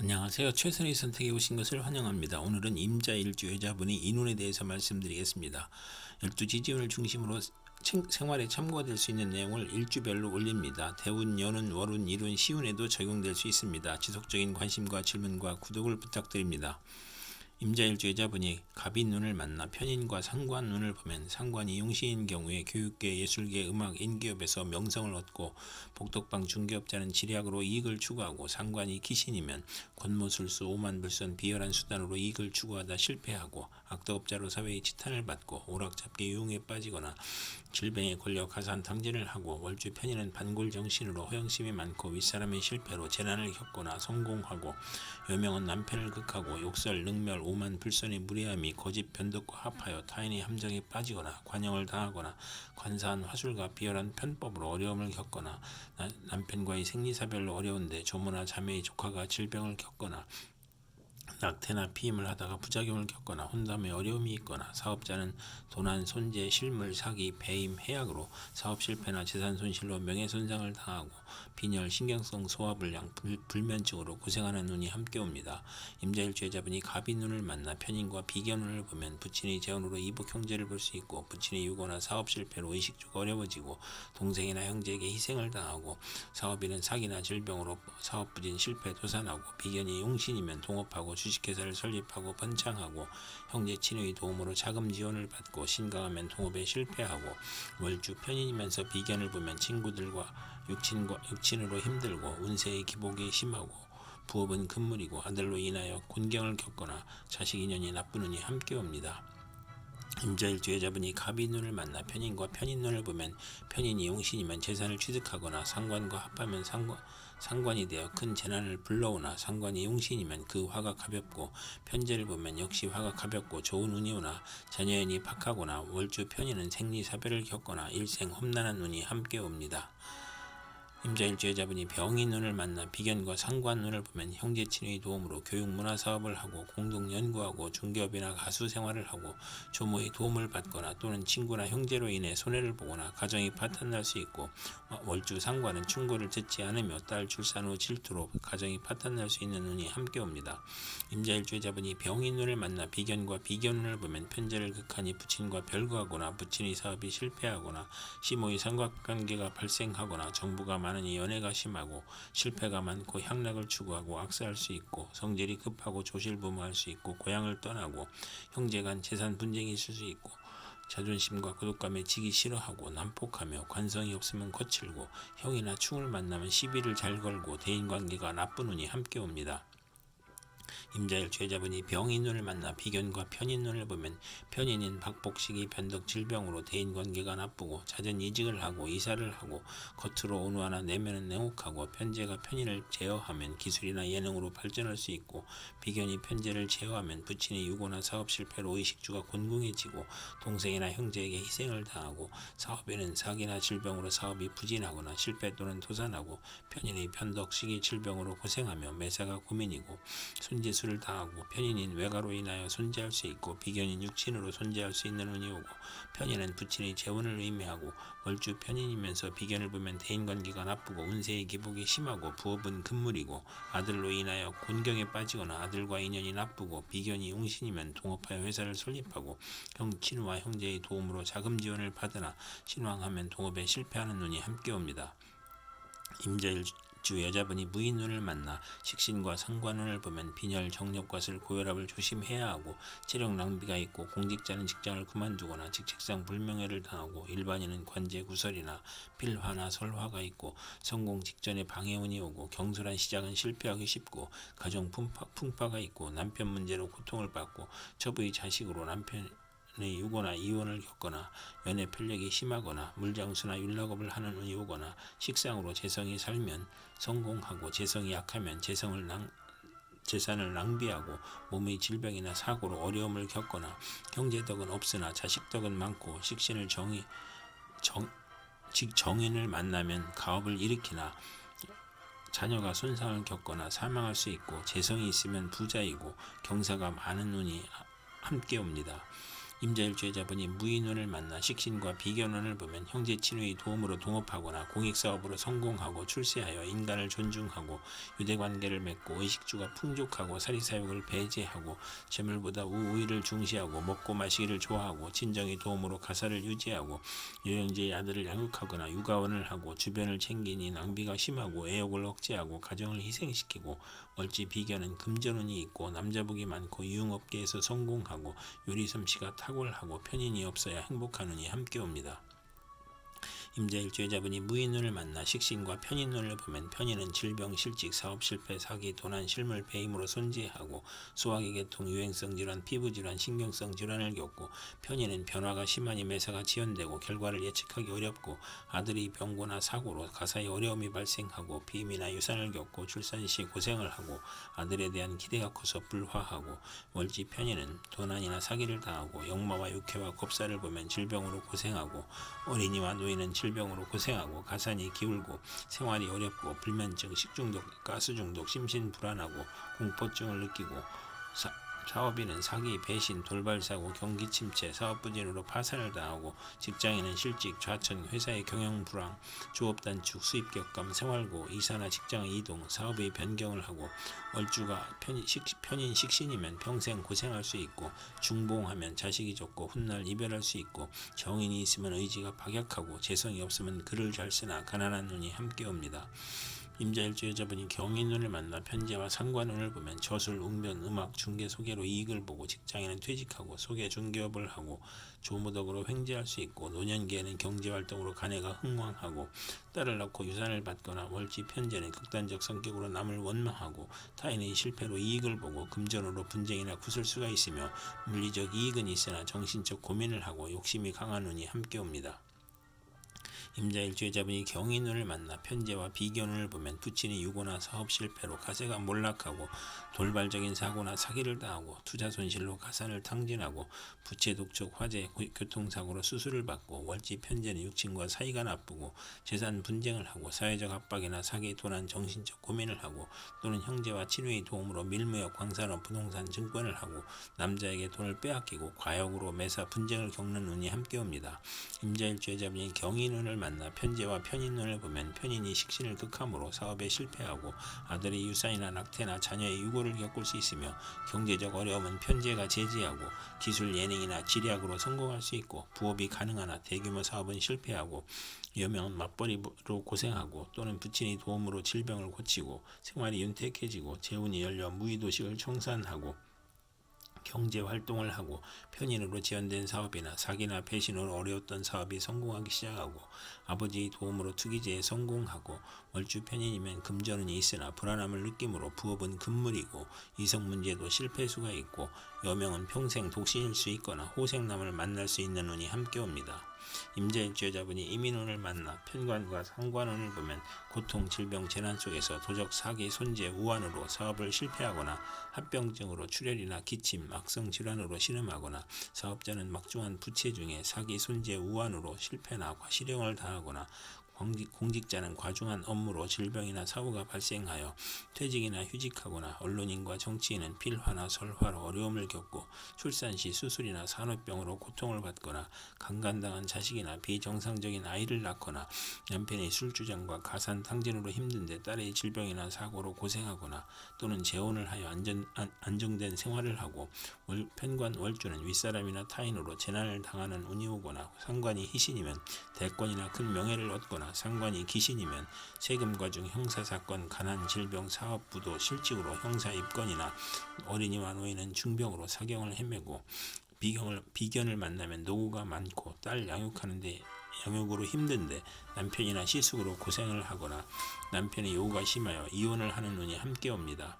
안녕하세요. 최선의 선택에 오신 것을 환영합니다. 오늘은 임자일주 여자분이 인운에 대해서 말씀드리겠습니다. 12지지운을 중심으로 생활에 참고가 될 수 있는 내용을 일주별로 올립니다. 대운, 연운, 월운, 일운, 시운에도 적용될 수 있습니다. 지속적인 관심과 질문과 구독을 부탁드립니다. 임자일주 여자분이 갑인운을 만나 편인과 상관운을 보면 상관이 용신인 경우에 교육계, 예술계, 음악, 인기업에서 명성을 얻고 복덕방 중개업자는 지략으로 이익을 추구하고 상관이 기신이면 권모술수, 오만불선, 비열한 수단으로 이익을 추구하다 실패하고 악덕업자로 사회의 지탄을 받고 오락잡기 유흥에 빠지거나 질병에 걸려 가산탕진을 하고 월주 편인은 반골정신으로 허영심이 많고 윗사람의 실패로 재난을 겪거나 성공하고 여명은 남편을 극하고 욕설, 능멸, 오만, 불선의 무례함이 거짓, 변덕과 합하여 타인의 함정에 빠지거나 관영을 당하거나 관사한 화술과 비열한 편법으로 어려움을 겪거나 남편과의 생리사별로 어려운데 조모나 자매의 조카가 질병을 겪거나 낙태나 피임을 하다가 부작용을 겪거나 혼담에 어려움이 있거나 사업자는 도난, 손재, 실물, 사기, 배임, 해약으로 사업 실패나 재산 손실로 명예손상을 당하고 빈혈, 신경성 소화불량, 불면증으로 고생하는 운이 함께 옵니다. 임자일주 여자분이 갑인운을 만나 편인과 비견운을 보면 부친의 재혼으로 이복 형제를 볼 수 있고 부친의 유고나 사업 실패로 의식주가 어려워지고 동생이나 형제에게 희생을 당하고 사업인은 사기나 질병으로 사업 부진, 실패, 도산하고 비견이 용신이면 동업하고 주식회사를 설립하고 번창하고 형제 친의 도움으로 자금 지원을 받고 신강하면 동업에 실패하고 월주 편인이면서 비견을 보면 친구들과 육친으로 힘들고 운세의 기복이 심하고 부업은 금물이고 아들로 인하여 곤경을 겪거나 자식 인연이 나쁜 운이 함께 옵니다. 임자일주 여자분이 갑인운을 만나 편인과 편인운을 보면 편인이 용신이면 재산을 취득하거나 상관과 합하면 상관이 되어 큰 재난을 불러오나 상관이 용신이면 그 화가 가볍고 편재를 보면 역시 화가 가볍고 좋은 운이 오나 자녀연이 박하거나 월주 편인은 생리사별을 겪거나 일생 험난한 운이 함께 옵니다. 임자일주 여자분이 병인운을 만나 비견과 상관운을 보면 형제친의 도움으로 교육문화사업을 하고 공동연구하고 중개업이나 가수 생활을 하고 조모의 도움을 받거나 또는 친구나 형제로 인해 손해를 보거나 가정이 파탄날 수 있고 월주 상관은 충고를 듣지 않으며 딸 출산 후 질투로 가정이 파탄날 수 있는 운이 함께 옵니다. 임자일주 여자분이 병인운을 만나 비견과 비견운을 보면 편재를 극하니 부친과 별거하거나 부친의 사업이 실패하거나 시모의 삼각관계가 발생하거나 정부가 많으니 연애가 심하고 실패가 많고 향락을 추구하고 악사할 수 있고 성질이 급하고 조실부모할 수 있고 고향을 떠나고 형제간 재산 분쟁이 있을 수 있고 자존심과 고독감에 지기 싫어하고 난폭하며 관성이 없으면 거칠고 형이나 충을 만나면 시비를 잘 걸고 대인관계가 나쁜 운이 함께 옵니다. 임자일주 여자분이 병인운을 만나 비견과 편인운을 보면 편인인 박복식이 변덕 질병으로 대인관계가 나쁘고 잦은 이직을 하고 이사를 하고 겉으로 온화하나 내면은 냉혹하고 편재가 편인을 제어하면 기술이나 예능으로 발전할 수 있고 비견이 편재를 제어하면 부친의 유고나 사업 실패로 의식주가 곤궁해지고 동생이나 형제에게 희생을 당하고 사업에는 사기나 질병으로 사업이 부진하거나 실패 또는 도산하고 편인의 편덕, 시기, 질병으로 고생하며 매사가 고민이고 손재수를 당하고 편인인 외가로 인하여 손재할 수 있고 비견인 육친으로 손재할 수 있는 운이 오고 편인은 부친의 재혼을 의미하고 월주 편인이면서 비견을 보면 대인관계가 나쁘고 운세의 기복이 심하고 부업은 금물이고 아들로 인하여 곤경에 빠지거나 아들과 인연이 나쁘고 비견이 용신이면 동업하여 회사를 설립하고 친우와 형제의 도움으로 자금 지원을 받으나 신왕하면 동업에 실패하는 운이 함께 옵니다. 임자일주 여자분이 무인운을 만나 식신과 상관운을 보면 빈혈, 정력과술, 고혈압을 조심해야 하고 체력 낭비가 있고 공직자는 직장을 그만두거나 직책상 불명예를 당하고 일반인은 관제 구설이나 필화나 설화가 있고 성공 직전에 방해운이 오고 경솔한 시작은 실패하기 쉽고 가정 풍파가 있고 남편 문제로 고통을 받고 처부의 자식으로 남편의 유고나 이혼을 겪거나 연애 편력이 심하거나 물장수나 율락업을 하는 운이 오거나 식상으로 재성이 살면 성공하고 재성이 약하면 재산을 낭비하고 몸의 질병이나 사고로 어려움을 겪거나 형제덕은 없으나 자식덕은 많고 식신을 정인을 만나면 가업을 일으키나 자녀가 손상을 겪거나 사망할 수 있고 재성이 있으면 부자이고 경사가 많은 운이 함께 옵니다. 임자일주의 무인운을 만나 식신과 비견운을 보면 형제 친구의 도움으로 동업하거나 공익사업으로 성공하고 출세하여 인간을 존중하고 유대관계를 맺고 의식주가 풍족하고 사리사욕을 배제하고 재물보다 우의를 중시하고 먹고 마시기를 좋아하고 친정의 도움으로 가사를 유지하고 요양제의 아들을 양육하거나 육아원을 하고 주변을 챙기니 낭비가 심하고 애욕을 억제하고 가정을 희생시키고 월지 비견은 금전운이 있고 남자복이 많고 유흥업계에서 성공하고 요리솜씨가 탁월하고 편인이 없어야 행복한 운이 함께 옵니다. 임자일주의 무인운을 만나 식신과 편인운을 보면 편인은 질병, 실직, 사업 실패, 사기, 도난, 실물, 배임으로 손재하고 소화기 계통, 유행성 질환, 피부질환, 신경성 질환을 겪고 편인은 변화가 심하니 매사가 지연되고 결과를 예측하기 어렵고 아들이 병고나 사고로 가사에 어려움이 발생하고 비임이나 유산을 겪고 출산 시 고생을 하고 아들에 대한 기대가 커서 불화하고 월지 편인은 도난이나 사기를 당하고 역마와 육해와 겁사를 보면 질병으로 고생하고 어린이와 노인은 질병으로 고생하고 가산이 기울고 생활이 어렵고 불면증, 식중독, 가스중독, 심신불안하고 공포증을 느끼고 사업인은 사기, 배신, 돌발사고, 경기침체, 사업부진으로 파산을 당하고 직장인은 실직, 좌천, 회사의 경영불황, 조업단축, 수입격감, 생활고, 이사나 직장의 이동, 사업의 변경을 하고 월주가 편인 식신이면 평생 고생할 수 있고 중봉하면 자식이 적고 훗날 이별할 수 있고 정인이 있으면 의지가 박약하고 재성이 없으면 글을 잘 쓰나 가난한 눈이 함께 옵니다. 임자일주의 경인운을 만나 편제와 상관운을 보면 저술, 웅변, 음악, 중개, 소개로 이익을 보고 직장인은 퇴직하고 소개, 중개업을 하고 조무덕으로 횡재할 수 있고 노년기에는 경제활동으로 가내가 흥왕하고 딸을 낳고 유산을 받거나 월지 편제는 극단적 성격으로 남을 원망하고 타인의 실패로 이익을 보고 금전으로 분쟁이나 구설수가 있으며 물리적 이익은 있으나 정신적 고민을 하고 욕심이 강한 운이 함께 옵니다. 임자일주의 경인운을 만나 편제와 비견운을 보면 부친이 유고나 사업 실패로 가세가 몰락하고 돌발적인 사고나 사기를 당하고 투자 손실로 가산을 탕진하고 부채 독촉 화재 교통사고로 수술을 받고 월지 편제는 육친과 사이가 나쁘고 재산 분쟁을 하고 사회적 압박이나 사기 도난 정신적 고민을 하고 또는 형제와 친구의 도움으로 밀무역 광산업 부동산 증권을 하고 남자에게 돈을 빼앗기고 과욕으로 매사 분쟁을 겪는 운이 함께 옵니다. 임자일주의 경인운을 만나 편제와 편인운을 보면 편인이 식신을 극함으로 사업에 실패하고 아들의 유산이나 낙태나 자녀의 유고를 겪을 수 있으며 경제적 어려움은 편제가 제지하고 기술 예능이나 지략으로 성공할 수 있고 부업이 가능하나 대규모 사업은 실패하고 여명은 맞벌이로 고생하고 또는 부친의 도움으로 질병을 고치고 생활이 윤택해지고 재운이 열려 무의도식을 청산하고 경제활동을 하고 편인으로 지연된 사업이나 사기나 배신으로 어려웠던 사업이 성공하기 시작하고 아버지의 도움으로 투기제에 성공하고 월주 편인이면 금전운이 있으나 불안함을 느끼므로 부업은 금물이고 이성 문제도 실패수가 있고 여명은 평생 독신일 수 있거나 호생남을 만날 수 있는 운이 함께 옵니다. 임자일주의 이민운을 만나 편관과 상관운을 보면 고통, 질병, 재난 속에서 도적, 사기, 손재, 우환으로 사업을 실패하거나 합병증으로 출혈이나 기침, 악성 질환으로 신음하거나 사업자는 막중한 부채 중에 사기, 손재, 우환으로 실패나 실형을 당하거나 공직자는 과중한 업무로 질병이나 사고가 발생하여 퇴직이나 휴직하거나 언론인과 정치인은 필화나 설화로 어려움을 겪고 출산 시 수술이나 산후병으로 고통을 받거나 강간당한 자식이나 비정상적인 아이를 낳거나 남편의 술주정과 가산탕진으로 힘든데 딸의 질병이나 사고로 고생하거나 또는 재혼을 하여 안정된 생활을 하고 편관 월주는 윗사람이나 타인으로 재난을 당하는 운이 오거나 상관이 희신이면 대권이나 큰 명예를 얻거나 상관이 기신이면 세금 과중 형사사건 가난 질병 사업 부도 실직으로 형사 입건이나 어린이와 노인은 중병으로 사경을 헤매고 비견을 만나면 노고가 많고 딸 양육하는데 양육으로 힘든데 남편이나 시숙으로 고생을 하거나 남편의 요구가 심하여 이혼을 하는 운이 함께 옵니다.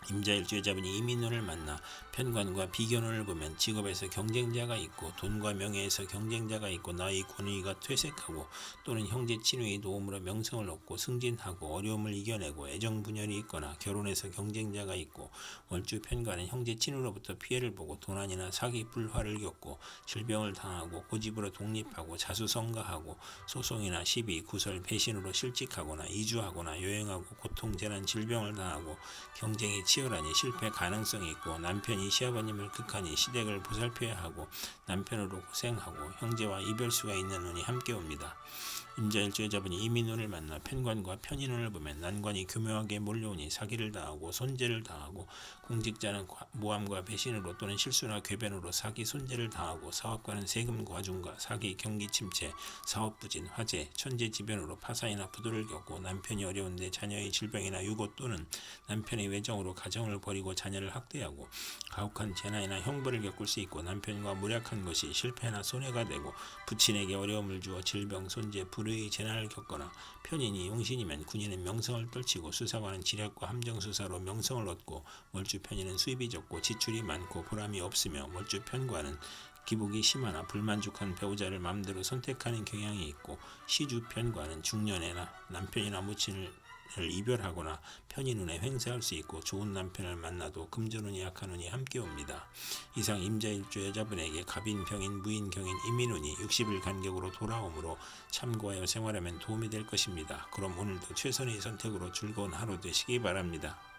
임자일주의 이민운을 만나 편관과 비견운을 보면 직업에서 경쟁자가 있고 돈과 명예에서 경쟁자가 있고 나의 권위가 퇴색하고 또는 형제 친구의 도움으로 명성을 얻고 승진하고 어려움을 이겨내고 애정분열이 있거나 결혼에서 경쟁자가 있고 월주 편관은 형제 친구로부터 피해를 보고 도난이나 사기 불화를 겪고 질병을 당하고 고집으로 독립하고 자수성가하고 소송이나 시비 구설 배신으로 실직하거나 이주하거나 여행하고 고통 재난 질병을 당하고 경쟁이 치열하니 실패 가능성이 있고 남편이 시아버님을 극하니 시댁을 보살펴야 하고 남편으로 고생하고 형제와 이별수가 있는 운이 함께 옵니다. 임자일주 여자분이 이민운을 만나 편관과 편인운을 보면 난관이 교묘하게 몰려오니 사기를 당하고 손재를 당하고 공직자는 모함과 배신으로 또는 실수나 궤변으로 사기 손재를 당하고 사업가는 세금 과중과 사기 경기 침체 사업 부진 화재 천재지변으로 파산이나 부도를 겪고 남편이 어려운데 자녀의 질병이나 유고 또는 남편의 외정으로 가정을 버리고 자녀를 학대하고 가혹한 재난이나 형벌을 겪을 수 있고 남편과 무략한 것이 실패나 손해가 되고 부친에게 어려움을 주어 질병 손재 불의의 재난을 겪거나 편인이 용신이면 군인은 명성을 떨치고 수사관은 지략과 함정수사로 명성을 얻고 월주 편인은 수입이 적고 지출이 많고 보람이 없으며 월주 편관은 기복이 심하나 불만족한 배우자를 마음대로 선택하는 경향이 있고 시주 편관은 중년에나 남편이나 무친을 이별하거나 편인운에 횡세할 수 있고 좋은 남편을 만나도 금전운이 약한 운이 함께 옵니다. 이상 임자일주 여자분에게 갑인, 병인, 무인, 경인, 이민운이 60일 간격으로 돌아오므로 참고하여 생활하면 도움이 될 것입니다. 그럼 오늘도 최선의 선택으로 즐거운 하루 되시기 바랍니다.